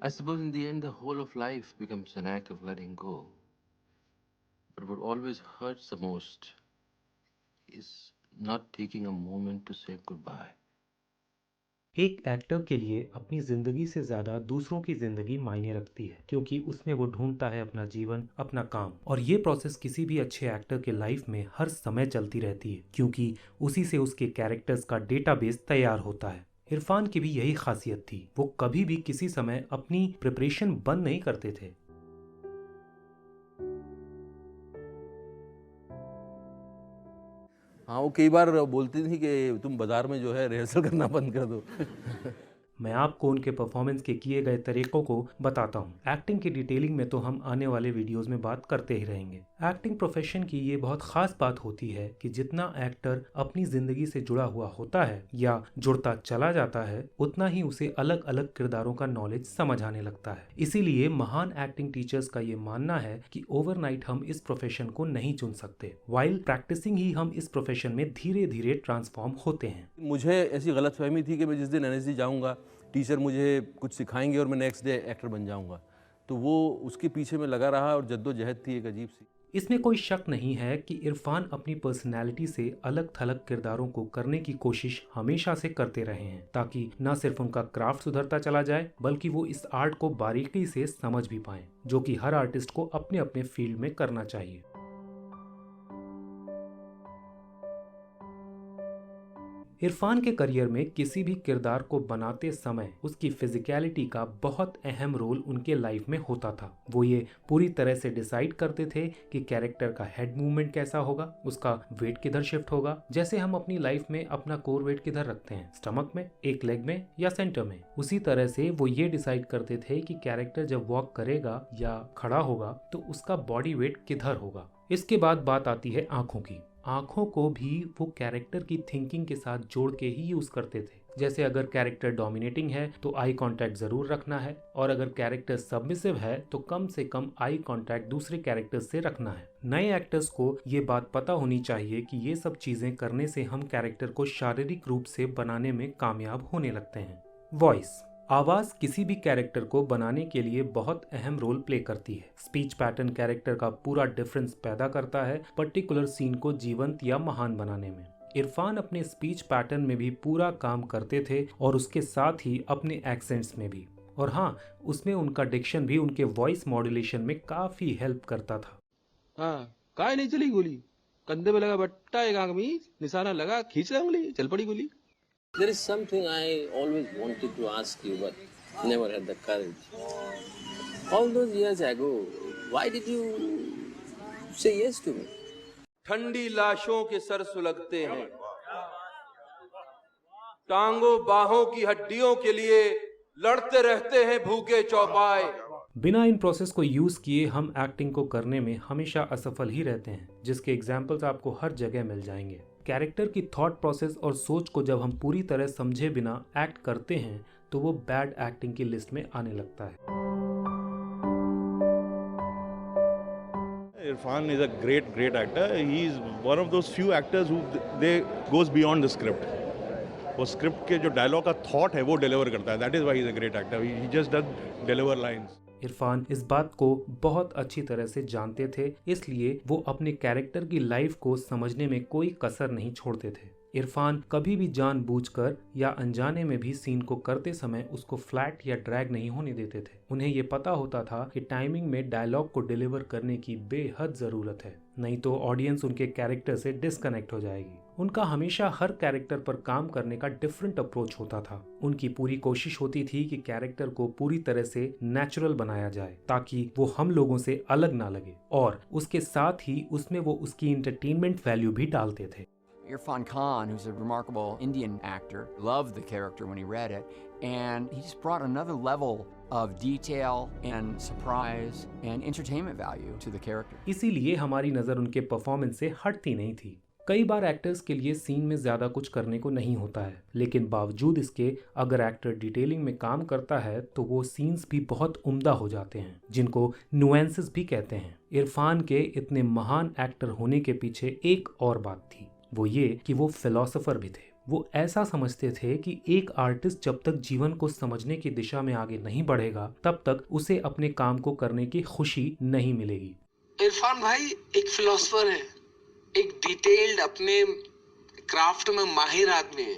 I suppose in the end, the whole of life becomes an act of letting go. But what always hurts the most is not taking a moment to say goodbye. एक actor के लिए अपनी ज़िंदगी से ज़्यादा दूसरों की ज़िंदगी मायने रखती है, क्योंकि उसमें वो ढूंढता है अपना जीवन, अपना काम। और ये प्रोसेस किसी भी अच्छे एक्टर के लाइफ में हर समय चलती रहती है, क्योंकि उसी से उसके कैरेक्टर्स का डेटाबेस तैयार होता है। इरफान की भी यही खासियत थी, वो कभी भी किसी समय अपनी प्रिपरेशन बंद नहीं करते थे। हाँ, वो कई बार बोलती थी कि तुम बाज़ार में जो है रिहर्सल करना बंद कर दो। मैं आपको उनके परफॉर्मेंस के किए गए तरीकों को बताता हूँ। एक्टिंग की डिटेलिंग में तो हम आने वाले वीडियोस में बात करते ही रहेंगे। एक्टिंग प्रोफेशन की ये बहुत खास बात होती है कि जितना एक्टर अपनी जिंदगी से जुड़ा हुआ होता है या जुड़ता चला जाता है, उतना ही उसे अलग अलग किरदारों का नॉलेज समझ आने लगता है। इसीलिए महान एक्टिंग टीचर्स का ये मानना है कि ओवरनाइट हम इस प्रोफेशन को नहीं चुन सकते, वाइल प्रैक्टिसिंग ही हम इस प्रोफेशन में धीरे धीरे ट्रांसफॉर्म होते हैं। मुझे ऐसी गलतफहमी थी कि मैं जिस दिन एनएसडी जाऊँगा, टीचर मुझे कुछ सिखाएंगे और मैं नेक्स्ट डे एक्टर बन जाऊँगा। तो वो उसके पीछे मैं लगा रहा और जद्दोजहद थी एक अजीब-सी। इसमें कोई शक नहीं है कि इरफान अपनी पर्सनैलिटी से अलग थलग किरदारों को करने की कोशिश हमेशा से करते रहे हैं, ताकि न सिर्फ उनका क्राफ्ट सुधरता चला जाए, बल्कि वो इस आर्ट को बारीकी से समझ भी पाएं, जो कि हर आर्टिस्ट को अपने अपने फील्ड में करना चाहिए। इरफान के करियर में किसी भी किरदार को बनाते समय उसकी फिजिकलिटी का बहुत अहम रोल उनके लाइफ में होता था। वो ये पूरी तरह से डिसाइड करते थे कि कैरेक्टर का हेड मूवमेंट कैसा होगा, उसका वेट किधर शिफ्ट होगा। जैसे हम अपनी लाइफ में अपना कोर वेट किधर रखते हैं, स्टमक में, एक लेग में या सेंटर में, उसी तरह से वो ये डिसाइड करते थे कि कैरेक्टर जब वॉक करेगा या खड़ा होगा तो उसका बॉडी वेट किधर होगा। इसके बाद बात आती है आंखों की। आंखों को भी वो कैरेक्टर की थिंकिंग के साथ जोड़ के ही यूज करते थे। जैसे अगर कैरेक्टर डोमिनेटिंग है तो आई कांटेक्ट जरूर रखना है, और अगर कैरेक्टर सबमिसिव है तो कम से कम आई कांटेक्ट दूसरे कैरेक्टर से रखना है। नए एक्टर्स को ये बात पता होनी चाहिए कि ये सब चीजें करने से हम कैरेक्टर को शारीरिक रूप से बनाने में कामयाब होने लगते हैं। वॉइस, आवाज किसी भी कैरेक्टर को बनाने के लिए बहुत अहम रोल प्ले करती है। स्पीच पैटर्न कैरेक्टर का पूरा डिफरेंस पैदा करता है पर्टिकुलर सीन को जीवंत या महान बनाने में। इरफान अपने स्पीच पैटर्न में भी पूरा काम करते थे और उसके साथ ही अपने एक्सेंट्स में भी। और हाँ, उसमें उनका डिक्शन भी उनके वॉइस मॉड्यूलेशन में काफी हेल्प करता था। हाँ, काय नहीं चली गोली। कंधे पे लगा बट्टा, एक आंख में निशाना लगा, खींच रहा उंगली, चल पड़ी गोली। There is something I always wanted to ask you, but never had the courage. All those years ago, why did you say yes to me? ठंडी लाशों के सर सुलगते हैं, टांगों बाहों की हड्डियों के लिए लड़ते रहते हैं भूखे चौपाए। बिना इन प्रोसेस को यूज किए हम एक्टिंग को करने में हमेशा असफल ही रहते हैं, जिसके एग्जाम्पल्स आपको हर जगह मिल जाएंगे। कैरेक्टर की थॉट प्रोसेस और सोच को जब हम पूरी तरह समझे बिना एक्ट करते हैं तो वो बैड एक्टिंग की लिस्ट में आने लगता है। Irfan is a great actor. He is one of those few actors who they goes beyond the script. वो स्क्रिप्ट के जो डायलॉग का थॉट है वो डिलीवर करता है. That is why he is a great actor. He just does deliver lines. Irfan इस बात को बहुत अच्छी तरह से जानते थे, इसलिए वो अपने कैरेक्टर की लाइफ को समझने में कोई कसर नहीं छोड़ते थे। इरफान कभी भी जानबूझकर या अनजाने में भी सीन को करते समय उसको फ्लैट या ड्रैग नहीं होने देते थे। उन्हें ये पता होता था कि टाइमिंग में डायलॉग को डिलीवर करने की बेहद ज़रूरत है, नहीं तो ऑडियंस उनके कैरेक्टर से डिस्कनेक्ट हो जाएगी। उनका हमेशा हर कैरेक्टर पर काम करने का डिफरेंट अप्रोच होता था। उनकी पूरी कोशिश होती थी कि कैरेक्टर को पूरी तरह से नेचुरल बनाया जाए ताकि वो हम लोगों से अलग ना लगे, और उसके साथ ही उसमें वो उसकी इंटरटेनमेंट वैल्यू भी डालते थे। Irfan Khan, who's a remarkable Indian actor, loved the character when he read it, and he just brought another level of detail and surprise and entertainment value to the character. इसीलिए हमारी नज़र उनके performance से हटती नहीं थी। कई बार actors के लिए सीन में ज़्यादा कुछ करने को नहीं होता है, लेकिन बावजूद इसके अगर एक्टर डिटेलिंग में काम करता है तो वो सीन्स भी बहुत उम्दा हो जाते हैं, जिनको नुएंसेस भी कहते हैं। इरफान के इतने महान एक्टर होने के पीछे एक और बात थी, वो ये कि वो फिलोसोफर भी थे। वो ऐसा समझते थे कि एक आर्टिस्ट जब तक जीवन को समझने की दिशा में आगे नहीं बढ़ेगा तब तक उसे अपने काम को करने की खुशी नहीं मिलेगी। इरफान भाई एक फिलोसोफर है, एक डिटेल्ड अपने क्राफ्ट में माहिर आदमी है।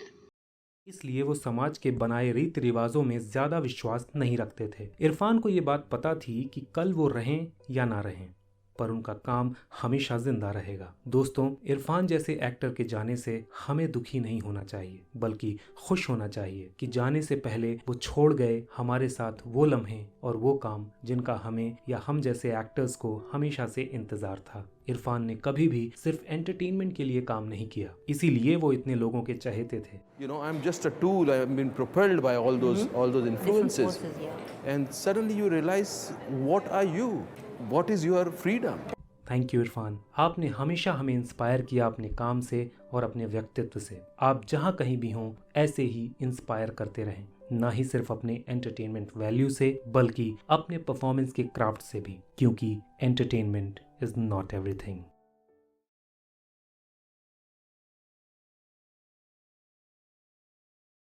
इसलिए वो समाज के बनाए रीति रिवाजों में ज्यादा विश्वास नहीं रखते थे। इरफान को ये बात पता थी कि कल वो रहें या ना रहें, पर उनका काम हमेशा जिंदा रहेगा। दोस्तों, इरफान जैसे एक्टर के जाने से हमें दुखी नहीं होना चाहिए, बल्कि खुश होना चाहिए कि जाने से पहले वो छोड़ गए हमारे साथ वो लम्हे और वो काम जिनका हमें या हम जैसे एक्टर्स को हमेशा से इंतजार था। इरफान ने कभी भी सिर्फ एंटरटेनमेंट के लिए काम नहीं किया, इसीलिए वो इतने लोगों के चहेते थे। You know, I'm just a tool. I've been propelled by all those influences. Different forces, yeah. And suddenly you realize, what are you? What is your freedom? Thank you Irfan, आपने हमेशा हमें इंस्पायर किया अपने काम से और अपने व्यक्तित्व से। आप जहाँ कहीं भी हों ऐसे ही इंस्पायर करते रहें, ना ही सिर्फ अपने एंटरटेनमेंट वैल्यू से बल्कि अपने परफॉर्मेंस के क्राफ्ट से भी, क्योंकि एंटरटेनमेंट इज नॉट एवरीथिंग।